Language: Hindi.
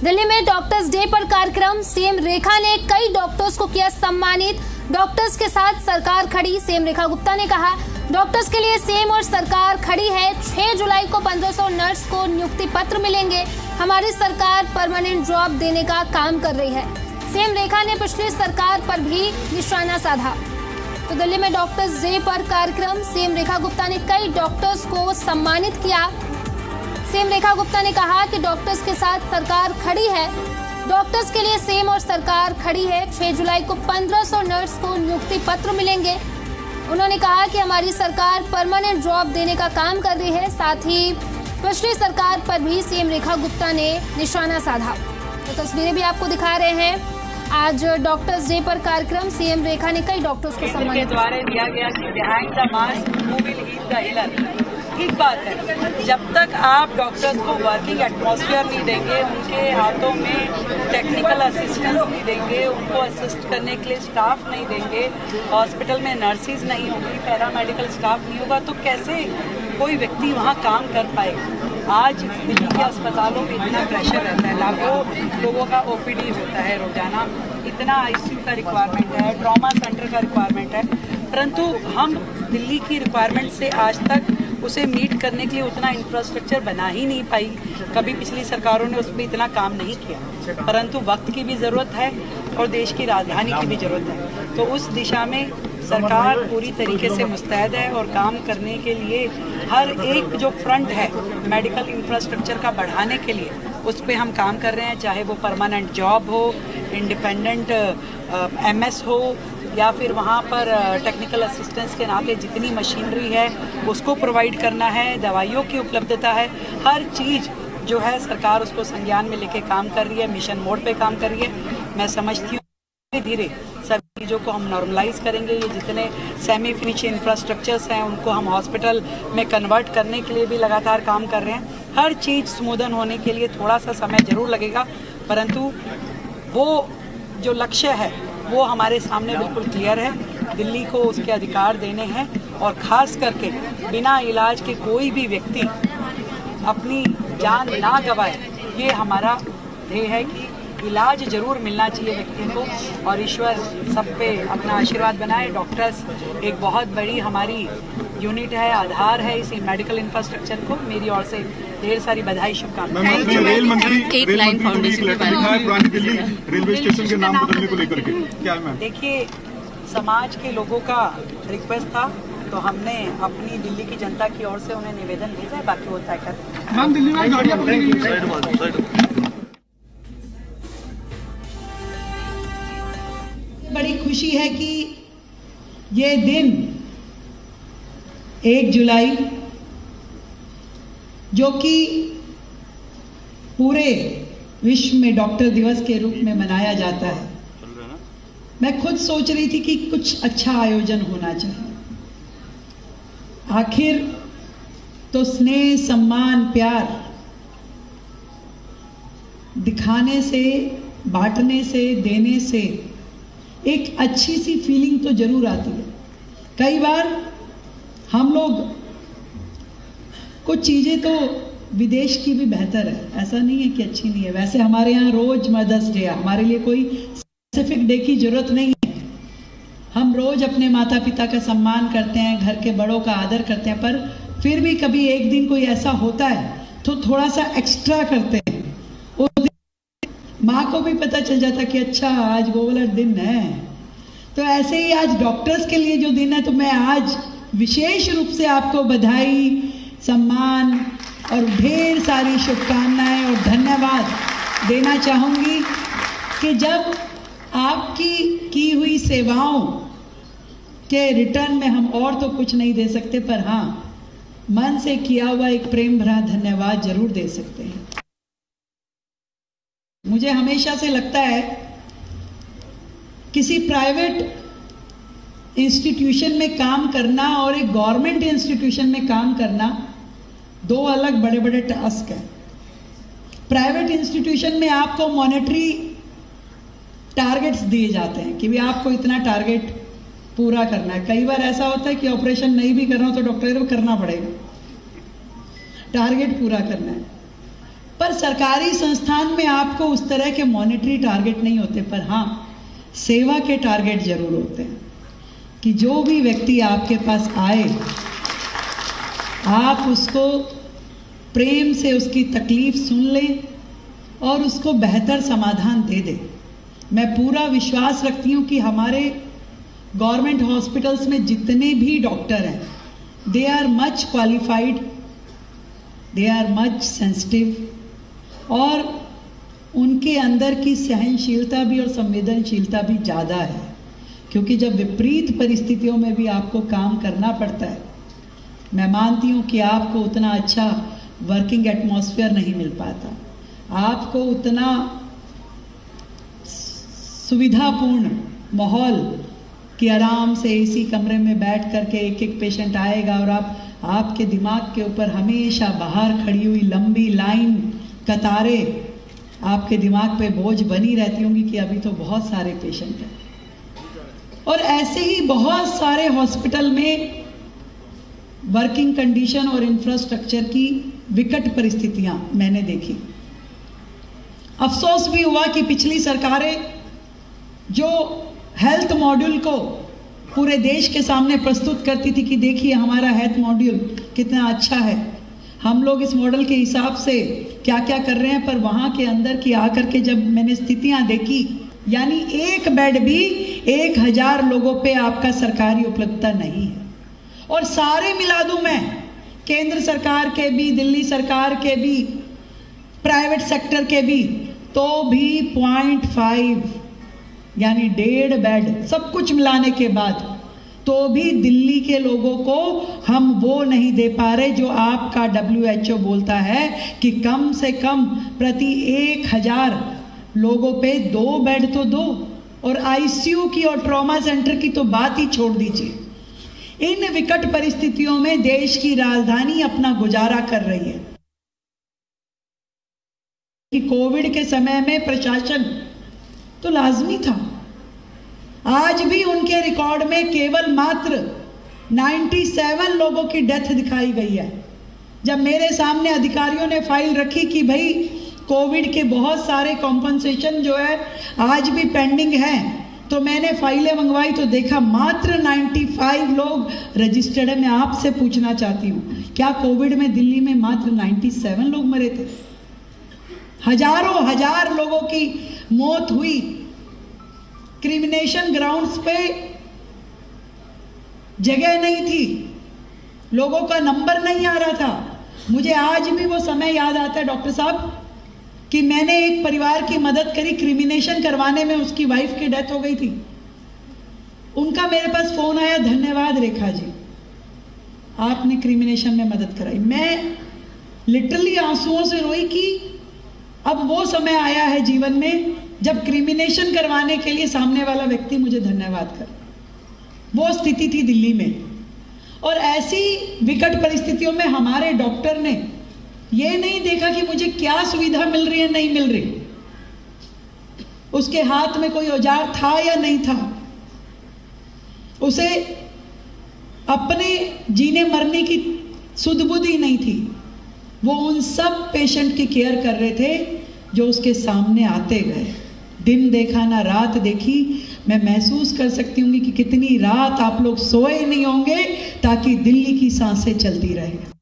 दिल्ली में डॉक्टर्स डे पर कार्यक्रम। सीएम रेखा ने कई डॉक्टर्स को किया सम्मानित। डॉक्टर्स के साथ सरकार खड़ी। सीएम रेखा गुप्ता ने कहा, डॉक्टर्स के लिए सीएम और सरकार खड़ी है। 6 जुलाई को 1500 नर्स को नियुक्ति पत्र मिलेंगे। हमारी सरकार परमानेंट जॉब देने का काम कर रही है। सीएम रेखा ने पिछली सरकार पर भी निशाना साधा। तो दिल्ली में डॉक्टर्स डे पर कार्यक्रम। सीएम रेखा गुप्ता ने कई डॉक्टर्स को सम्मानित किया। सीएम रेखा गुप्ता ने कहा कि डॉक्टर्स के साथ सरकार खड़ी है। डॉक्टर्स के लिए सीएम और सरकार खड़ी है। 6 जुलाई को 1500 नर्स को नियुक्ति पत्र मिलेंगे। उन्होंने कहा कि हमारी सरकार परमानेंट जॉब देने का काम कर रही है। साथ ही पिछली सरकार पर भी सीएम रेखा गुप्ता ने निशाना साधा। तो तस्वीरें भी आपको दिखा रहे हैं। आज डॉक्टर्स डे पर कार्यक्रम। सीएम रेखा ने कई डॉक्टर्स को सम्मानित के द्वारा दिया गया कि behind the mask who will heal the healer. ठीक बात है, जब तक आप डॉक्टर्स को वर्किंग एटमॉस्फेयर नहीं देंगे, उनके हाथों में टेक्निकल असिस्टेंस नहीं देंगे, उनको असिस्ट करने के लिए स्टाफ नहीं देंगे, हॉस्पिटल में नर्सिस नहीं होगी, पैरामेडिकल स्टाफ नहीं होगा, तो कैसे कोई व्यक्ति वहाँ काम कर पाएगा। आज दिल्ली के अस्पतालों में इतना प्रेशर रहता है, लाखों लोगों का ओपीडी होता है रोजाना, इतना आईसीयू का रिक्वायरमेंट है, ट्रॉमा सेंटर का रिक्वायरमेंट है, परंतु हम दिल्ली की रिक्वायरमेंट से आज तक उसे मीट करने के लिए उतना इंफ्रास्ट्रक्चर बना ही नहीं पाई। कभी पिछली सरकारों ने उस पर इतना काम नहीं किया, परंतु वक्त की भी ज़रूरत है और देश की राजधानी की भी ज़रूरत है। तो उस दिशा में सरकार पूरी तरीके से मुस्तैद है और काम करने के लिए हर एक जो फ्रंट है मेडिकल इंफ्रास्ट्रक्चर का बढ़ाने के लिए, उस पर हम काम कर रहे हैं। चाहे वो परमानेंट जॉब हो, इंडिपेंडेंट एमएस हो, या फिर वहाँ पर टेक्निकल असिस्टेंस के नाते जितनी मशीनरी है उसको प्रोवाइड करना है, दवाइयों की उपलब्धता है, हर चीज़ जो है सरकार उसको संज्ञान में लेके काम कर रही है, मिशन मोड पे काम कर रही है। मैं समझती हूँ धीरे धीरे सभी चीज़ों को हम नॉर्मलाइज करेंगे। ये जितने सेमी फिनिश इंफ्रास्ट्रक्चर्स हैं उनको हम हॉस्पिटल में कन्वर्ट करने के लिए भी लगातार काम कर रहे हैं। हर चीज़ स्मूदन होने के लिए थोड़ा सा समय जरूर लगेगा, परंतु वो जो लक्ष्य है वो हमारे सामने बिल्कुल क्लियर है। दिल्ली को उसके अधिकार देने हैं और ख़ास करके बिना इलाज के कोई भी व्यक्ति अपनी जान ना गंवाए, ये हमारा ध्येय है कि इलाज जरूर मिलना चाहिए व्यक्ति को, और ईश्वर सब पे अपना आशीर्वाद बनाए। डॉक्टर्स एक बहुत बड़ी हमारी यूनिट है, आधार है इस मेडिकल इंफ्रास्ट्रक्चर को। मेरी ओर से ढेर सारी बधाई, शुभकामनाएं। रेल मंत्री रेलवे स्टेशन के नाम बदलने को लेकर के क्या है? देखिए, समाज के लोगों का रिक्वेस्ट था तो हमने अपनी दिल्ली की जनता की ओर से उन्हें निवेदन भेजा है, बाकी वो तय कर। मैम, दिल्ली में गाड़ियां पकड़ी। बड़ी खुशी है कि ये दिन 1 जुलाई, जो कि पूरे विश्व में डॉक्टर दिवस के रूप में मनाया जाता है, मैं खुद सोच रही थी कि कुछ अच्छा आयोजन होना चाहिए। आखिर तो स्नेह, सम्मान, प्यार दिखाने से, बांटने से, देने से एक अच्छी सी फीलिंग तो जरूर आती है। कई बार हम लोग कुछ चीज़ें तो विदेश की भी बेहतर है, ऐसा नहीं है कि अच्छी नहीं है। वैसे हमारे यहाँ रोज मदर्स डे है, हमारे लिए कोई स्पेसिफिक डे की जरूरत नहीं है। हम रोज अपने माता पिता का सम्मान करते हैं, घर के बड़ों का आदर करते हैं, पर फिर भी कभी एक दिन कोई ऐसा होता है तो थोड़ा सा एक्स्ट्रा करते हैं। उस दिन माँ को भी पता चल जाता कि अच्छा आज वो वाला दिन है। तो ऐसे ही आज डॉक्टर्स के लिए जो दिन है, तो मैं आज विशेष रूप से आपको बधाई, सम्मान और ढेर सारी शुभकामनाएं और धन्यवाद देना चाहूँगी कि जब आपकी की हुई सेवाओं के रिटर्न में हम और तो कुछ नहीं दे सकते, पर हाँ, मन से किया हुआ एक प्रेम भरा धन्यवाद जरूर दे सकते हैं। मुझे हमेशा से लगता है किसी प्राइवेट इंस्टीट्यूशन में काम करना और एक गवर्नमेंट इंस्टीट्यूशन में काम करना दो अलग बड़े बड़े टास्क हैं। प्राइवेट इंस्टीट्यूशन में आपको मॉनेटरी टारगेट्स दिए जाते हैं कि भी आपको इतना टारगेट पूरा करना है। कई बार ऐसा होता है कि ऑपरेशन नहीं भी करना हो तो डॉक्टर को करना पड़ेगा, टारगेट पूरा करना है। पर सरकारी संस्थान में आपको उस तरह के मॉनेटरी टारगेट नहीं होते, पर हाँ सेवा के टारगेट जरूर होते हैं कि जो भी व्यक्ति आपके पास आए आप उसको प्रेम से उसकी तकलीफ सुन लें और उसको बेहतर समाधान दे दें। मैं पूरा विश्वास रखती हूँ कि हमारे गवर्नमेंट हॉस्पिटल्स में जितने भी डॉक्टर हैं, they are much qualified, they are much sensitive और उनके अंदर की सहनशीलता भी और संवेदनशीलता भी ज़्यादा है, क्योंकि जब विपरीत परिस्थितियों में भी आपको काम करना पड़ता है, मैं मानती हूँ कि आपको उतना अच्छा वर्किंग एटमॉस्फेयर नहीं मिल पाता, आपको उतना सुविधापूर्ण माहौल कि आराम से एसी कमरे में बैठ करके एक एक पेशेंट आएगा और आपके दिमाग के ऊपर हमेशा बाहर खड़ी हुई लंबी लाइन, कतारें आपके दिमाग पे बोझ बनी रहती होंगी कि अभी तो बहुत सारे पेशेंट हैं। और ऐसे ही बहुत सारे हॉस्पिटल में वर्किंग कंडीशन और इंफ्रास्ट्रक्चर की विकट परिस्थितियां मैंने देखी। अफसोस भी हुआ कि पिछली सरकारें जो हेल्थ मॉड्यूल को पूरे देश के सामने प्रस्तुत करती थी कि देखिए हमारा हेल्थ मॉड्यूल कितना अच्छा है, हम लोग इस मॉडल के हिसाब से क्या क्या कर रहे हैं, पर वहाँ के अंदर की आकर के जब मैंने स्थितियाँ देखी, यानी एक बेड भी 1000 लोगों पे आपका सरकारी उपलब्धता नहीं है। और सारे मिला दूं मैं, केंद्र सरकार के भी, दिल्ली सरकार के भी, प्राइवेट सेक्टर के भी, तो भी 0.5 यानी 1.5 बेड सब कुछ मिलाने के बाद तो भी दिल्ली के लोगों को हम वो नहीं दे पा रहे जो आपका WHO बोलता है कि कम से कम प्रति 1000 लोगों पे 2 बेड तो दो। और ICU की और ट्रॉमा सेंटर की तो बात ही छोड़ दीजिए। इन विकट परिस्थितियों में देश की राजधानी अपना गुजारा कर रही है कि कोविड के समय में प्रशासन तो लाजमी था। आज भी उनके रिकॉर्ड में केवल मात्र 97 लोगों की डेथ दिखाई गई है। जब मेरे सामने अधिकारियों ने फाइल रखी कि भाई कोविड के बहुत सारे कॉम्पनसेशन जो है आज भी पेंडिंग है, तो मैंने फाइलें मंगवाई तो देखा मात्र 95 लोग रजिस्टर्ड है। मैं आपसे पूछना चाहती हूँ, क्या कोविड में दिल्ली में मात्र 97 लोग मरे थे? हजारों हजार लोगों की मौत हुई। क्रिमिनेशन ग्राउंड्स पे जगह नहीं थी, लोगों का नंबर नहीं आ रहा था। मुझे आज भी वो समय याद आता है डॉक्टर साहब कि मैंने एक परिवार की मदद करी, क्रिमिनेशन करवाने में उसकी वाइफ की डेथ हो गई थी। उनका मेरे पास फोन आया, धन्यवाद रेखा जी, आपने क्रिमिनेशन में मदद कराई। मैं लिटरली आंसुओं से रोई कि अब वो समय आया है जीवन में जब क्रिमिनेशन करवाने के लिए सामने वाला व्यक्ति मुझे धन्यवाद कर। वो स्थिति थी दिल्ली में। और ऐसी विकट परिस्थितियों में हमारे डॉक्टर ने ये नहीं देखा कि मुझे क्या सुविधा मिल रही है नहीं मिल रही, उसके हाथ में कोई औजार था या नहीं था, उसे अपने जीने मरने की सुध-बुध नहीं थी। वो उन सब पेशेंट की केयर कर रहे थे जो उसके सामने आते गए। दिन देखा ना रात देखी। मैं महसूस कर सकती हूँ कि कितनी रात आप लोग सोए नहीं होंगे ताकि दिल्ली की सांसें चलती रहे।